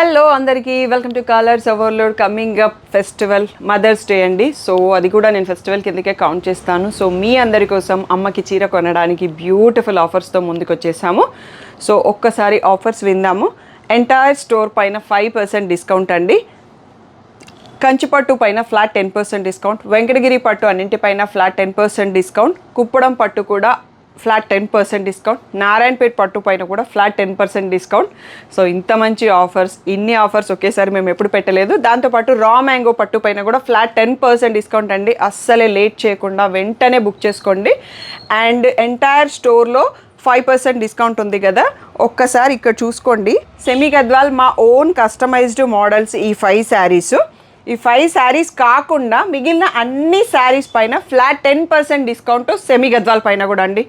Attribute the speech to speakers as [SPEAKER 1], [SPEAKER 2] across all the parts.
[SPEAKER 1] Hello అందరికీ welcome to Colors Overload. Coming up festival Mother's Day అండి. So అది కూడా నేను ఫెస్టివల్ కిందకే కౌంట్ చేస్తాను. సో మీ అందరి కోసం అమ్మకి చీర కొనడానికి బ్యూటిఫుల్ ఆఫర్స్తో ముందుకు వచ్చేసాము. సో ఒక్కసారి ఆఫర్స్ విందాము. ఎంటైర్ స్టోర్ పైన 5% డిస్కౌంట్ అండి. కంచిపట్టు పైన ఫ్లాట్ 10% డిస్కౌంట్, వెంకటగిరి పట్టు అన్నింటిపైన ఫ్లాట్ 10% డిస్కౌంట్, కుప్పడం పట్టు కూడా ఫ్లాట్ 10% డిస్కౌంట్, నారాయణపేట్ పట్టు పైన కూడా ఫ్లాట్ 10% డిస్కౌంట్. సో ఇంత మంచి ఆఫర్స్, ఇన్ని ఆఫర్స్ ఒకేసారి మేము ఎప్పుడు పెట్టలేదు. దాంతోపాటు రా మ్యాంగో పట్టు పైన కూడా ఫ్లాట్ 10% డిస్కౌంట్ అండి. అస్సలే లేట్ చేయకుండా వెంటనే బుక్ చేసుకోండి. అండ్ ఎంటైర్ స్టోర్లో 5% డిస్కౌంట్ ఉంది కదా, ఒక్కసారి ఇక్కడ చూసుకోండి. సెమీ గద్వాల్ మా ఓన్ కస్టమైజ్డ్ మోడల్స్ ఈ 5 శారీస్. ఈ 5 శారీస్ కాకుండా మిగిలిన అన్ని శారీస్ పైన ఫ్లాట్ 10% డిస్కౌంట్ సెమీ గద్వాల్ పైన కూడా అండి.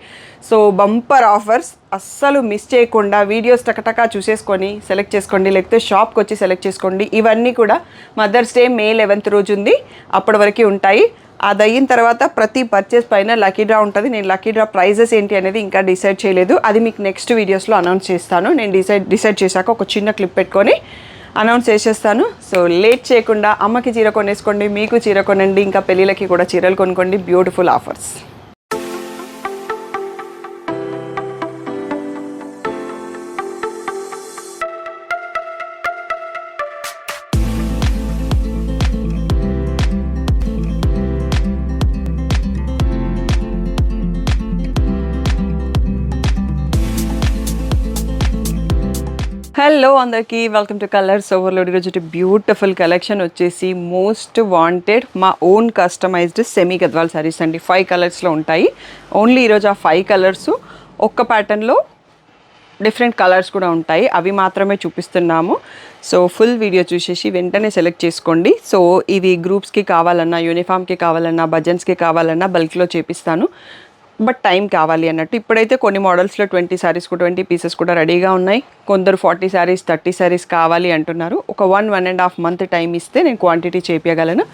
[SPEAKER 1] సో బంపర్ ఆఫర్స్, అస్సలు మిస్ చేయకుండా వీడియోస్ టకటకా చూసేసుకొని సెలెక్ట్ చేసుకోండి, లేకపోతే షాప్కి వచ్చి సెలెక్ట్ చేసుకోండి. ఇవన్నీ కూడా మదర్స్ డే May 11th రోజు ఉంది, అప్పటి వరకు ఉంటాయి. అది అయిన తర్వాత ప్రతి పర్చేస్ పైన లక్కీ డ్రా ఉంటుంది. నేను లక్కీ డ్రా ప్రైజెస్ ఏంటి అనేది ఇంకా డిసైడ్ చేయలేదు, అది మీకు నెక్స్ట్ వీడియోస్లో అనౌన్స్ చేస్తాను. నేను డిసైడ్ చేశాక ఒక చిన్న క్లిప్ పెట్టుకొని అనౌన్స్ చేసేస్తాను. సో లేట్ చేయకుండా అమ్మకి చీర కొనేసుకోండి, మీకు చీర కొనండి, ఇంకా పెళ్ళిళ్ళకి కూడా చీరలు కొనుక్కోండి. Beautiful offers. హలో అందరికీ వెల్కమ్ టు కలర్స్ ఓవర్లోడ్. ఈరోజు బ్యూటిఫుల్ కలెక్షన్ వచ్చేసి మోస్ట్ వాంటెడ్ మా own customised semi Gadwal saris అండి. 5 కలర్స్లో ఉంటాయి. ఓన్లీ ఈరోజు ఆ 5 కలర్స్ ఒక్క ప్యాటర్న్లో డిఫరెంట్ కలర్స్ కూడా ఉంటాయి, అవి మాత్రమే చూపిస్తున్నాము. సో ఫుల్ వీడియో చూసేసి వెంటనే సెలెక్ట్ చేసుకోండి. సో ఇవి గ్రూప్స్కి కావాలన్నా, యూనిఫామ్కి కావాలన్నా, భజన్స్కి కావాలన్నా బల్క్లో చేపిస్తాను, బట్ టైం కావాలి అన్నట్టు. ఇప్పుడైతే కొన్ని మోడల్స్లో 20 పీసెస్ కూడా రెడీగా ఉన్నాయి. కొందరు 40 శారీస్ 30 శారీస్ కావాలి అంటున్నారు. ఒక 1.5 month టైం ఇస్తే నేను క్వాంటిటీ చేపించగలను.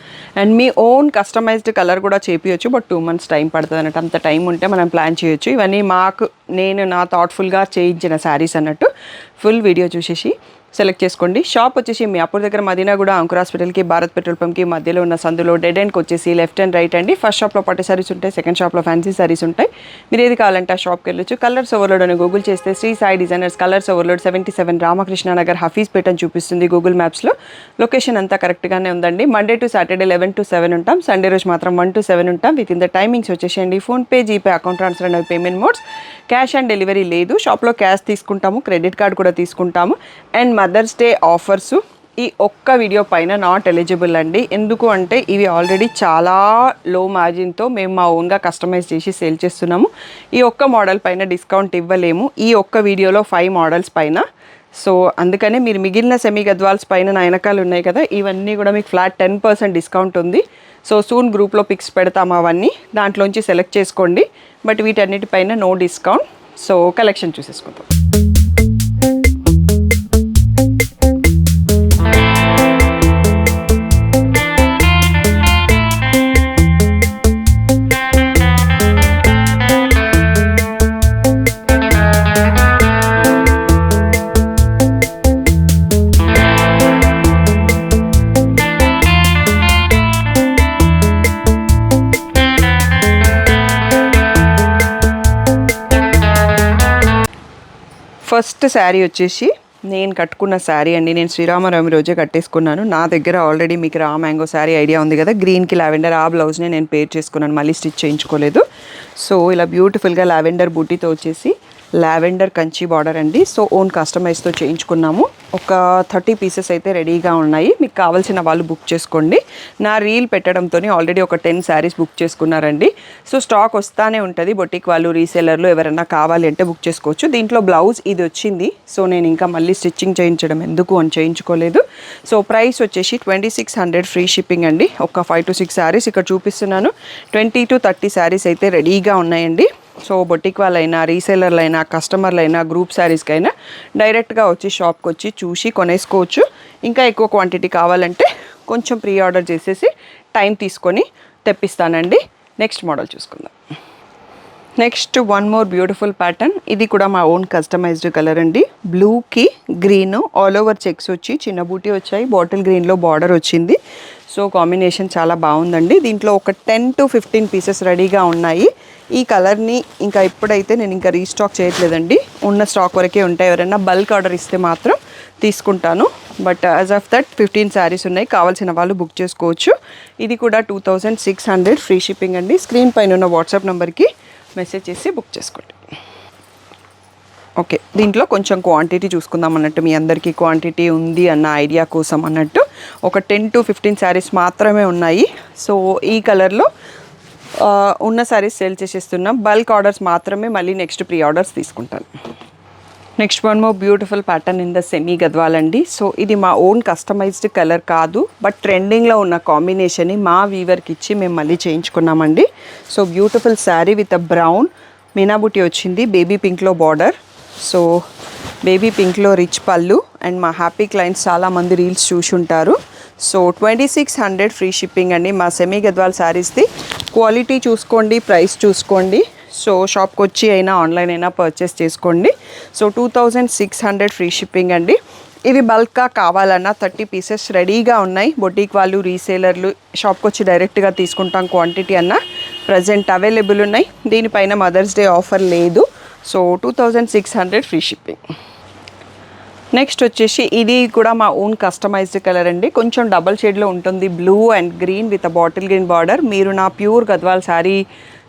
[SPEAKER 1] అండ్ మీ ఓన్ కస్టమైజ్డ్ కలర్ కూడా చేపించవచ్చు, బట్ 2 months టైం పడుతుంది అన్నట్టు. అంత టైం ఉంటే మనం ప్లాన్ చేయొచ్చు. ఇవన్నీ నేను నా థాట్ఫుల్గా చేయించిన శారీస్ అన్నట్టు. ఫుల్ వీడియో చూసేసి సెలెక్ట్ చేసుకోండి. షాప్ వచ్చేసి మీ అప్పుడు దగ్గర మదీనా కూడా అంకుర్ హాస్పిటల్కి, భారత్ పెట్రోల్ పంప్కి మధ్యలో ఉన్న సందులో డెడ్ ఎండ్కి వచ్చేసి లెఫ్ట్ అండ్ రైట్ అండి. ఫస్ట్ షాప్లో పట్టు శారీస్ ఉంటాయి, సెకండ్ షాప్లో ఫ్యాన్సీ శారీస్ ఉంటాయి. మీరు ఏది కావాలంటే ఆ షాప్కి వెళ్ళొచ్చు. కలర్స్ ఓవర్లోడ్ అని గూగుల్ చేస్తే Shri Sai Designers Colors Overload 77 Ramakrishna Nagar Hafeezpet అని చూపిస్తుంది గూగుల్ మ్యాప్స్లో. లొకేషన్ అంతా కరెక్ట్గానే ఉందండి. మండే టు సాటర్డే 11 to 7 ఉంటాం, సండే రోజు మాత్రం 1 to 7 ఉంటాం. విత్ ఇన్ ద టైమింగ్స్ వచ్చేసేయండి. ఫోన్పే, జీపే, అకౌంట్ ట్రాన్స్ఫర్ అనేవి payment modes. Cash on delivery లేదు. షాప్లో క్యాష్ తీసుకుంటాము, క్రెడిట్ కార్డ్ కూడా తీసుకుంటాము. అండ్ మదర్స్ డే ఆఫర్సు ఈ ఒక్క వీడియో పైన నాట్ ఎలిజిబుల్ అండి. ఎందుకు అంటే ఇవి ఆల్రెడీ చాలా లో మార్జిన్తో మేము మా ఓన్గా కస్టమైజ్ చేసి సేల్ చేస్తున్నాము. ఈ ఒక్క మోడల్ పైన డిస్కౌంట్ ఇవ్వలేము, ఈ ఒక్క వీడియోలో 5 మోడల్స్ పైన. సో అందుకనే మీరు మిగిలిన సెమీ గద్వాల్స్ పైన నా వెనకాలు ఉన్నాయి కదా, ఇవన్నీ కూడా మీకు ఫ్లాట్ 10% డిస్కౌంట్ ఉంది. సో సూన్ గ్రూప్లో పిక్స్ పెడతాము, అవన్నీ దాంట్లోంచి సెలెక్ట్ చేసుకోండి. బట్ వీటన్నిటిపైన నో డిస్కౌంట్. సో కలెక్షన్ చూసేసుకుందాం. ఫస్ట్ శారీ వచ్చేసి నేను కట్టుకున్న శారీ అండి. నేను శ్రీరామనవమి రోజే కట్టేసుకున్నాను. నా దగ్గర ఆల్రెడీ మీకు రా మ్యాంగో శారీ ఐడియా ఉంది కదా, గ్రీన్కి లావెండర్, ఆ బ్లౌజ్నే నేను పేర్ చేసుకున్నాను, మళ్ళీ స్టిచ్ చేయించుకోలేదు. సో ఇలా బ్యూటిఫుల్గా లావెండర్ బూటీతో వచ్చేసి లావెండర్ కంచి బార్డర్ అండి. సో ఓన్ కస్టమైజ్తో చేయించుకున్నాము. ఒక 30 పీసెస్ అయితే రెడీగా ఉన్నాయి, మీకు కావాల్సిన వాళ్ళు బుక్ చేసుకోండి. నా రీల్ పెట్టడంతో ఆల్రెడీ ఒక 10 శారీస్ బుక్ చేసుకున్నారండి. సో స్టాక్ వస్తానే ఉంటుంది. బొటిక్ వాళ్ళు, రీసేలర్లు ఎవరైనా కావాలి అంటే బుక్ చేసుకోవచ్చు. దీంట్లో బ్లౌజ్ ఇది వచ్చింది. సో నేను ఇంకా మళ్ళీ స్టిచ్చింగ్ చేయించడం ఎందుకు అని చేయించుకోలేదు. సో ప్రైస్ వచ్చేసి 2600 ఫ్రీ షిప్పింగ్ అండి. ఒక 5 to 6 శారీస్ ఇక్కడ చూపిస్తున్నాను. 20 to 30 శారీస్ అయితే రెడీగా ఉన్నాయండి. సో బొటిక్ వాళ్ళైనా, రీసేలర్లైనా, కస్టమర్లైనా, గ్రూప్ శారీస్కైనా డైరెక్ట్గా వచ్చి షాప్కి వచ్చి చూసి కొనేసుకోవచ్చు. ఇంకా ఎక్కువ క్వాంటిటీ కావాలంటే కొంచెం ప్రీ ఆర్డర్ చేసేసి టైం తీసుకొని తెప్పిస్తానండి. నెక్స్ట్ మోడల్ చూసుకుందాం. Next one more beautiful pattern. ఇది కూడా మా ఓన్ కస్టమైజ్డ్ కలర్ అండి. బ్లూకి గ్రీన్ ఆల్ ఓవర్ చెక్స్ వచ్చి చిన్న బూటీ వచ్చాయి, బాటిల్ గ్రీన్లో బార్డర్ వచ్చింది. సో కాంబినేషన్ చాలా బాగుందండి. దీంట్లో ఒక 10 to 15 పీసెస్ రెడీగా ఉన్నాయి. ఈ కలర్ని ఇంకా ఇప్పుడైతే నేను ఇంకా రీస్టాక్ చేయట్లేదండి, ఉన్న స్టాక్ వరకే ఉంటాయి. ఎవరైనా బల్క్ ఆర్డర్ ఇస్తే మాత్రం తీసుకుంటాను. But as of that 15 saris ఉన్నాయి, కావాల్సిన వాళ్ళు బుక్ చేసుకోవచ్చు. ఇది కూడా 2600 ఫ్రీ షిప్పింగ్ అండి. స్క్రీన్ పైన ఉన్న వాట్సాప్ నెంబర్కి మెసేజ్ చేసి బుక్ చేసుకోండి. ఓకే, దీంట్లో కొంచెం క్వాంటిటీ చూసుకుందాం అన్నట్టు, మీ అందరికీ క్వాంటిటీ ఉంది అన్న ఐడియా కోసం అన్నట్టు ఒక 10 to 15 శారీస్ మాత్రమే ఉన్నాయి. సో ఈ కలర్లో ఉన్న శారీస్ సేల్ చేసేస్తున్నాం. బల్క్ ఆర్డర్స్ మాత్రమే మళ్ళీ నెక్స్ట్ ప్రీ ఆర్డర్స్ తీసుకుంటాను. Next one more beautiful pattern in the semi Gadwal అండి. సో ఇది మా ఓన్ కస్టమైజ్డ్ కలర్ కాదు, బట్ ట్రెండింగ్లో ఉన్న కాంబినేషన్ని మా వీవర్కి ఇచ్చి మేము మళ్ళీ చేయించుకున్నామండి. So beautiful sari with a brown మీనాబుట్టి వచ్చింది, బేబీ పింక్లో బార్డర్. సో బేబీ పింక్లో రిచ్ పళ్ళు. అండ్ మా హ్యాపీ క్లయింట్స్ చాలామంది రీల్స్ చూసుంటారు. సో 2600 ఫ్రీ షిప్పింగ్ అండి. మా సెమీ గద్వాల్ శారీస్ది క్వాలిటీ చూసుకోండి, ప్రైస్ చూసుకోండి. సో షాప్కి వచ్చి అయినా ఆన్లైన్ అయినా పర్చేస్ చేసుకోండి. సో 2600 ఫ్రీ షిప్పింగ్ అండి. ఇవి బల్క్గా కావాలన్నా 30 పీసెస్ రెడీగా ఉన్నాయి. బొటీక్ వాళ్ళు, రీసేలర్లు షాప్కి వచ్చి డైరెక్ట్గా తీసుకుంటాం క్వాంటిటీ అన్న ప్రజెంట్ అవైలబుల్ ఉన్నాయి. దీనిపైన మదర్స్ డే ఆఫర్ లేదు. So 2600 free shipping. నెక్స్ట్ వచ్చేసి ఇది కూడా మా ఓన్ కస్టమైజ్డ్ కలర్ అండి. కొంచెం డబల్ షేడ్లో ఉంటుంది, blue and green with bottle green border. మీరు నా ప్యూర్ గద్వాల్ శారీ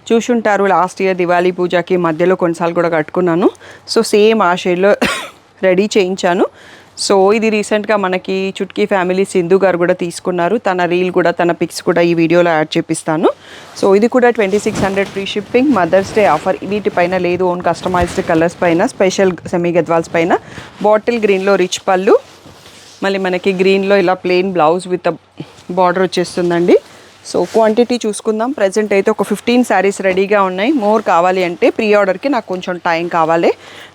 [SPEAKER 1] చూసుంటారు, లాస్ట్ ఇయర్ దివాళీ పూజకి మధ్యలో కొన్నిసార్లు కూడా కట్టుకున్నాను. సో సేమ్ ఆ షేడ్లో రెడీ చేయించాను. సో ఇది రీసెంట్గా మనకి చుట్కీ ఫ్యామిలీ సింధు గారు కూడా తీసుకున్నారు. తన రీల్ కూడా, తన పిక్స్ కూడా ఈ వీడియోలో యాడ్ చేపిస్తాను. సో ఇది కూడా 2600 free shipping. Mother's Day offer వీటిపైన లేదు, ఓన్ కస్టమైజ్డ్ కలర్స్ పైన, స్పెషల్ సెమీ గద్వాల్స్ పైన. బాటిల్ గ్రీన్లో రిచ్ పళ్ళు, మళ్ళీ మనకి గ్రీన్లో ఇలా ప్లెయిన్ బ్లౌజ్ విత్ బార్డర్ వచ్చేస్తుందండి. సో క్వాంటిటీ చూసుకుందాం. ప్రజెంట్ అయితే ఒక 15 శారీస్ రెడీగా ఉన్నాయి. మోర్ కావాలి అంటే ప్రీ ఆర్డర్కి నాకు కొంచెం టైం కావాలి.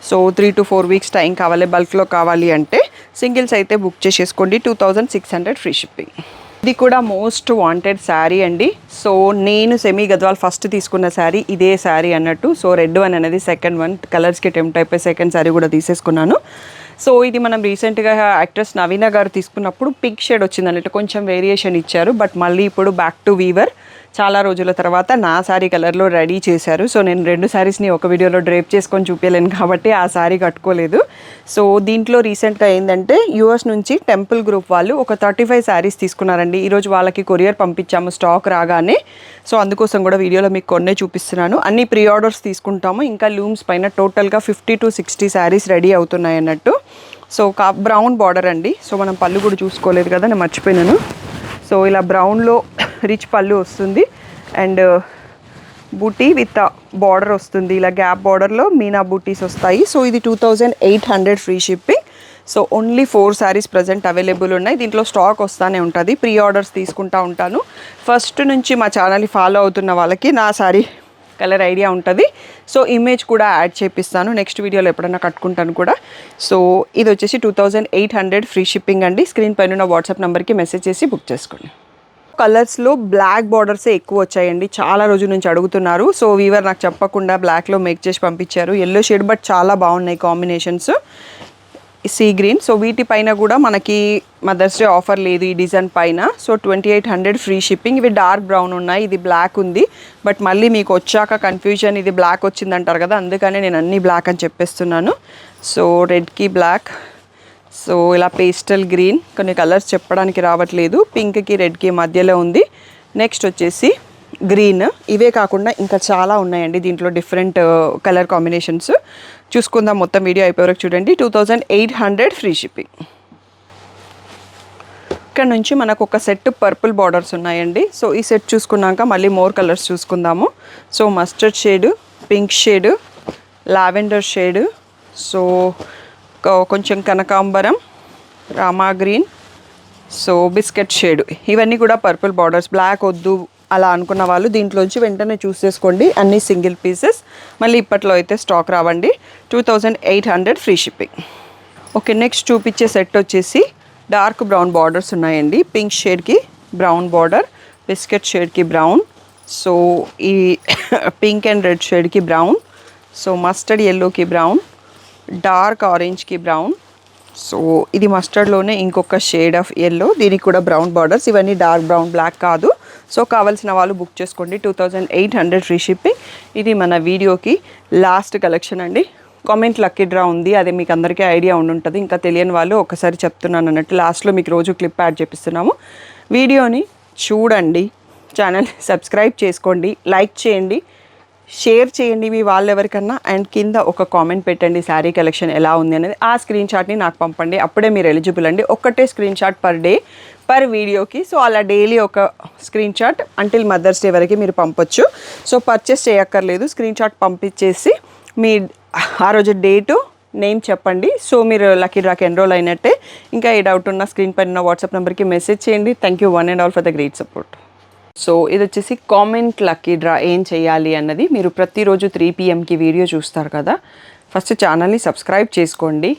[SPEAKER 1] సో 3 to 4 వీక్స్ టైం కావాలి. బల్క్లో కావాలి అంటే సింగిల్స్ అయితే బుక్ చేసేసుకోండి. 2600 ఫ్రీ షిప్పింగ్. ఇది కూడా మోస్ట్ వాంటెడ్ శారీ అండి. సో నేను సెమీ గద్వాల్ ఫస్ట్ తీసుకున్న శారీ ఇదే శారీ అన్నట్టు. సో రెడ్ వన్ అనేది సెకండ్ వన్, కలర్స్కి టెంప్ట్ అయిపోయి సెకండ్ శారీ కూడా తీసేసుకున్నాను. సో ఇది మనం రీసెంట్గా యాక్ట్రెస్ నవీన గారు తీసుకున్నప్పుడు పింక్ షేడ్ వచ్చింది అన్నట్టు, కొంచెం వేరియేషన్ ఇచ్చారు. బట్ మళ్ళీ ఇప్పుడు బ్యాక్ టు వీవర్ చాలా రోజుల తర్వాత నా శారీ కలర్లో రెడీ చేశారు. సో నేను 2 శారీస్ని ఒక వీడియోలో డ్రేప్ చేసుకొని చూపించలేను కాబట్టి ఆ శారీ కట్టుకోలేదు. సో దీంట్లో రీసెంట్గా ఏంటంటే యూఎస్ నుంచి టెంపుల్ గ్రూప్ వాళ్ళు ఒక 35 శారీస్ తీసుకున్నారండి. ఈరోజు వాళ్ళకి కొరియర్ పంపించాము స్టాక్ రాగానే. సో అందుకోసం కూడా వీడియోలో మీకు కొన్నే చూపిస్తున్నాను. అన్ని ప్రీ ఆర్డర్స్ తీసుకుంటాము. ఇంకా లూమ్స్ పైన టోటల్గా 50 to 60 శారీస్ రెడీ అవుతున్నాయి అన్నట్టు. సో బ్రౌన్ బార్డర్ అండి. సో మనం పళ్ళు కూడా చూసుకోలేదు కదా, నేను మర్చిపోయినాను. సో ఇలా బ్రౌన్లో రిచ్ పళ్ళు వస్తుంది అండ్ బూటీ విత్ బార్డర్ వస్తుంది. ఇలా గ్యాప్ బార్డర్లో మీనా బూటీస్ వస్తాయి. సో ఇది 2800 free shipping. So only 4 saris present available ఉన్నాయి. దీంట్లో స్టాక్ వస్తూనే ఉంటుంది. ప్రీ ఆర్డర్స్ తీసుకుంటూ ఉంటాను. ఫస్ట్ నుంచి మా ఛానల్ని ఫాలో అవుతున్న వాళ్ళకి నా శారీ కలర్ ఐడియా ఉంటుంది. సో ఇమేజ్ కూడా యాడ్ చేపిస్తాను నెక్స్ట్ వీడియోలో ఎప్పుడైనా కట్టుకుంటాను కూడా. సో ఇది వచ్చేసి 2800 ఫ్రీ షిప్పింగ్ అండి. స్క్రీన్ పైన ఉన్న వాట్సాప్ నెంబర్కి మెసేజ్ చేసి బుక్ చేసుకోండి. కలర్స్లో బ్లాక్ బార్డర్సే ఎక్కువ వచ్చాయండి, చాలా రోజుల నుంచి అడుగుతున్నారు. సో వీవర్ నాకు చెప్పకుండా బ్లాక్లో మేక్ చేసి పంపించారు. ఎల్లో షేడ్ బట్ చాలా బాగున్నాయి కాంబినేషన్స్, సీ గ్రీన్. సో వీటిపైన కూడా మనకి మదర్స్ డే ఆఫర్ లేదు ఈ డిజైన్ పైన. So 2800 free shipping. ఇవి డార్క్ బ్రౌన్ ఉన్నాయి, ఇది బ్లాక్ ఉంది. బట్ మళ్ళీ మీకు వచ్చాక కన్ఫ్యూజన్, ఇది బ్లాక్ వచ్చిందంటారు కదా, అందుకనే నేను అన్ని బ్లాక్ అని చెప్పేస్తున్నాను. సో రెడ్కి బ్లాక్, సో ఇలా పేస్టల్ గ్రీన్, కొన్ని కలర్స్ చెప్పడానికి రావట్లేదు. పింక్కి రెడ్కి మధ్యలో ఉంది. నెక్స్ట్ వచ్చేసి గ్రీన్. ఇవే కాకుండా ఇంకా చాలా ఉన్నాయండి దీంట్లో డిఫరెంట్ కలర్ కాంబినేషన్స్. చూసుకుందాం, మొత్తం వీడియో అయిపోయే వరకు చూడండి. 2800 ఫ్రీ షిప్పింగ్. ఇక్కడ నుంచి మనకు ఒక సెట్ పర్పుల్ బార్డర్స్ ఉన్నాయండి. సో ఈ సెట్ చూసుకున్నాక మళ్ళీ మోర్ కలర్స్ చూసుకుందాము. So mustard shade, pink shade, lavender shade, so కొంచెం కనకాంబరం, Rama green, so biscuit shade. ఇవన్నీ కూడా పర్పుల్ బార్డర్స్. బ్లాక్ వద్దు అలా అనుకున్న వాళ్ళు దీంట్లోంచి వెంటనే చూస్ చేసుకోండి. అన్ని సింగిల్ పీసెస్, మళ్ళీ ఇప్పట్లో అయితే స్టాక్ రావండి. 2800 ఫ్రీ షిప్పింగ్. ఓకే, నెక్స్ట్ చూపించే సెట్ వచ్చేసి డార్క్ బ్రౌన్ బార్డర్స్ ఉన్నాయండి. పింక్ షేడ్కి బ్రౌన్ బార్డర్, బిస్కెట్ షేడ్కి బ్రౌన్, సో ఈ పింక్ అండ్ రెడ్ షేడ్కి బ్రౌన్, సో మస్టర్డ్ ఎల్లోకి బ్రౌన్, డార్క్ ఆరెంజ్కి బ్రౌన్, సో ఇది మస్టర్డ్లోనే ఇంకొక షేడ్ ఆఫ్ ఎల్లో, దీనికి కూడా బ్రౌన్ బార్డర్స్. ఇవన్నీ డార్క్ బ్రౌన్, బ్లాక్ కాదు. సో కావాల్సిన వాళ్ళు బుక్ చేసుకోండి. 2800 ఫ్రీ షిప్పింగ్. ఇది మన వీడియోకి లాస్ట్ కలెక్షన్ అండి. కామెంట్ లక్కీ డ్రా ఉంది, అదే మీకు అందరికీ ఐడియా ఉండుంటుంది. ఇంకా తెలియని వాళ్ళు ఒకసారి చెప్తున్నాను అన్నట్టు. లాస్ట్లో మీకు రోజు క్లిప్ యాడ్ చేపిస్తున్నాము. వీడియోని చూడండి, ఛానల్ సబ్స్క్రైబ్ చేసుకోండి, లైక్ చేయండి, షేర్ చేయండి మీ వాళ్ళెవరికన్నా, అండ్ కింద ఒక కామెంట్ పెట్టండి శారీ కలెక్షన్ ఎలా ఉంది అనేది. ఆ స్క్రీన్ షాట్ని నాకు పంపండి, అప్పుడే మీరు ఎలిజిబుల్ అండి. ఒక్కటే screenshot per day per వీడియోకి. సో అలా డైలీ ఒక screenshot until Mother's Day వరకు మీరు పంపొచ్చు. సో పర్చేస్ చేయక్కర్లేదు, స్క్రీన్ షాట్ పంపించేసి మీ ఆ రోజు డేటు నేమ్ చెప్పండి. సో మీరు లక్కీ డ్రాకి ఎన్రోల్ అయినట్టే. ఇంకా ఏ డౌట్ ఉన్నా స్క్రీన్ పైన ఉన్న వాట్సాప్ నెంబర్కి మెసేజ్ చేయండి. Thank you one and all for the great support. So ఇది వచ్చేసి కామెంట్ లక్కీ డ్రా ఏం చేయాలి అన్నది. మీరు ప్రతిరోజు 3 PMకి వీడియో చూస్తారు కదా, ఫస్ట్ ఛానల్ని సబ్స్క్రైబ్ చేసుకోండి,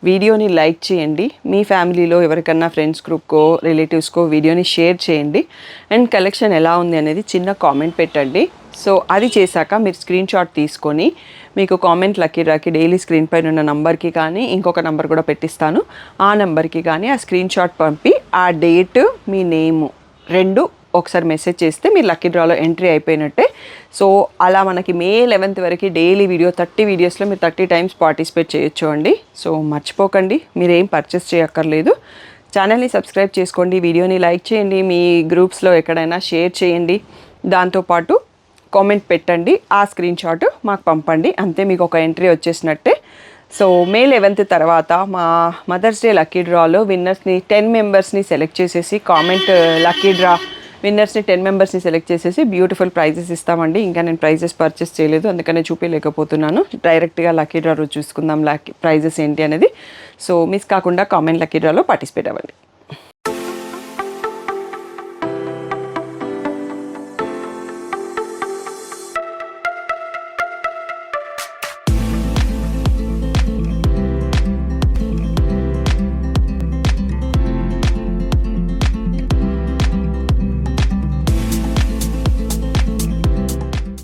[SPEAKER 1] వీడియోని లైక్ చేయండి, మీ ఫ్యామిలీలో ఎవరికన్నా ఫ్రెండ్స్ గ్రూప్కో రిలేటివ్స్కో వీడియోని షేర్ చేయండి, అండ్ కలెక్షన్ ఎలా ఉంది అనేది చిన్న కామెంట్ పెట్టండి. సో అది చేశాక మీరు స్క్రీన్ షాట్ తీసుకొని మీకు కామెంట్ లక్కీ డ్రాకి డైలీ స్క్రీన్ పైన ఉన్న నంబర్కి కానీ ఇంకొక నెంబర్ కూడా పెట్టిస్తాను, ఆ నెంబర్కి కానీ ఆ స్క్రీన్ షాట్ పంపి ఆ డేట్ మీ నేము 2 ఒకసారి మెసేజ్ చేస్తే మీరు లక్కీ డ్రాలో ఎంట్రీ అయిపోయినట్టే. సో అలా మనకి మే 11th వరకు డైలీ వీడియో 30 వీడియోస్లో మీరు 30 టైమ్స్ పార్టిసిపేట్ చేయొచ్చు అండి. సో మర్చిపోకండి, మీరేం పర్చేస్ చేయక్కర్లేదు. ఛానల్ని సబ్స్క్రైబ్ చేసుకోండి, వీడియోని లైక్ చేయండి, మీ గ్రూప్స్లో ఎక్కడైనా షేర్ చేయండి, దాంతోపాటు కామెంట్ పెట్టండి, ఆ స్క్రీన్ షాట్ మాకు పంపండి, అంతే మీకు ఒక ఎంట్రీ వచ్చేసినట్టే. సో మే 11th తర్వాత మా మదర్స్ డే లక్కీ డ్రాలో విన్నర్స్ని 10 మెంబర్స్ని సెలెక్ట్ చేసేసి, కామెంట్ లక్కీ డ్రా విన్నర్స్ని 10 మెంబర్స్ని సెలెక్ట్ చేసేసి బ్యూటిఫుల్ ప్రైజెస్ ఇస్తామండి. ఇంకా నేను ప్రైజెస్ పర్చేస్ చేయలేదు, అందుకనే చూపించలేకపోతున్నాను. డైరెక్ట్గా లక్కీ డ్రా రోజు చూసుకుందాం లక్కీ ప్రైజెస్ ఏంటి అనేది. సో మిస్ కాకుండా కామెంట్ లక్కీ డ్రాలో పార్టిసిపేట్ అవ్వండి.